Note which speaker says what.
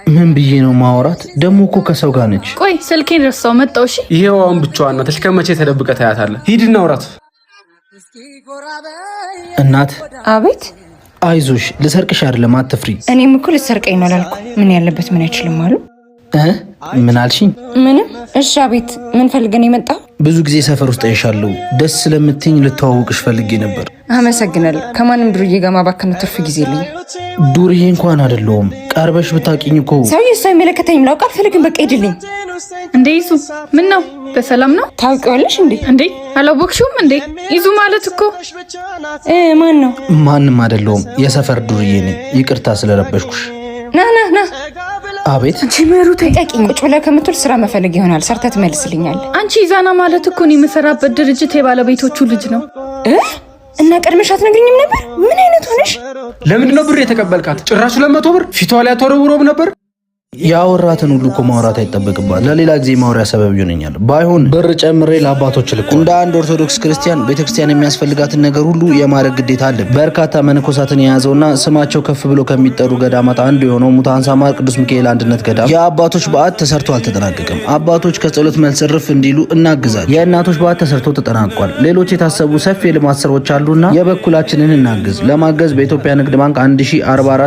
Speaker 1: ምን ብዬ ነው ማውራት? ደሞ እኮ ከሰው ጋር ነች።
Speaker 2: ቆይ ስልኬን ረሳው መጣው። እሺ
Speaker 3: ይሄው አሁን ብቻዋን ናት። ከመቼ ተደብቀ ታያታለህ? ሂድና አውራት።
Speaker 1: እናት።
Speaker 4: አቤት።
Speaker 1: አይዞሽ፣ ልሰርቅሽ አይደለም፣ አትፍሪ።
Speaker 4: እኔም እኮ ልሰርቀኝ ነው አላልኩ። ምን ያለበት ምን አይችልም አሉ።
Speaker 1: ምን አልሽኝ?
Speaker 4: ምንም። እሺ አቤት። ምን ፈልገን የመጣው?
Speaker 1: ብዙ ጊዜ ሰፈር ውስጥ አይሻለሁ። ደስ ስለምትኝ ልተዋወቅሽ ፈልጌ ነበር።
Speaker 4: አመሰግናለሁ። ከማንም ዱርዬ ጋር ማባከን ትርፍ ጊዜ የለኝ።
Speaker 1: ዱርዬ እንኳን አይደለሁም። ቀርበሽ ብታቂኝ እኮ
Speaker 4: ሰውዬ እሱ አይመለከተኝም። ላውቅ አልፈልግም። በቃ ሂድልኝ።
Speaker 2: እንዴ ይዙ፣ ምን ነው? በሰላም ነው?
Speaker 4: ታውቂዋለሽ እንዴ?
Speaker 2: እንዴ አላወቅሽውም እንዴ? ይዙ ማለት እኮ
Speaker 4: ማን ነው?
Speaker 1: ማንም አይደለሁም። የሰፈር ዱርዬ ነኝ። ይቅርታ ስለረበሽኩሽ።
Speaker 4: ና
Speaker 1: አቤት።
Speaker 4: አንቺ መሩ ተጠቂኝ። ቁጭ ብለህ ከምትውል ስራ መፈለግ ይሆናል። ሰርተህ ትመልስልኛለህ።
Speaker 2: አንቺ ኢዛና ማለት እኮ እኔ የምሰራበት ድርጅት የባለቤቶቹ ልጅ ነው።
Speaker 4: እና ቀድመሽ አትነግሪኝም ነበር? ምን አይነት ሆነሽ?
Speaker 3: ለምንድን ነው ብር የተቀበልካት? ጭራሽ 200 ብር ፊቷ ላይ አትወረውረውም ነበር?
Speaker 1: ያወራትን ሁሉ እኮ ማውራት አይጠበቅባት። ለሌላ ጊዜ ማውሪያ ሰበብ ይሆነኛል። ባይሆን ብር ጨምሬ ለአባቶች ልኩ። እንደ አንድ ኦርቶዶክስ ክርስቲያን ቤተክርስቲያን የሚያስፈልጋትን ነገር ሁሉ የማድረግ ግዴታ አለ። በርካታ መነኮሳትን የያዘውና ስማቸው ከፍ ብሎ ከሚጠሩ ገዳማት አንዱ የሆነው ሙታንሳ ማር ቅዱስ ሚካኤል አንድነት ገዳም የአባቶች በዓት ተሰርቶ አልተጠናቀቀም። አባቶች ከጸሎት መልስ እርፍ እንዲሉ እናግዛል። የእናቶች በዓት ተሰርቶ ተጠናቋል። ሌሎች የታሰቡ ሰፊ የልማት ስራዎች አሉና የበኩላችንን እናግዝ። ለማገዝ በኢትዮጵያ ንግድ ባንክ 1044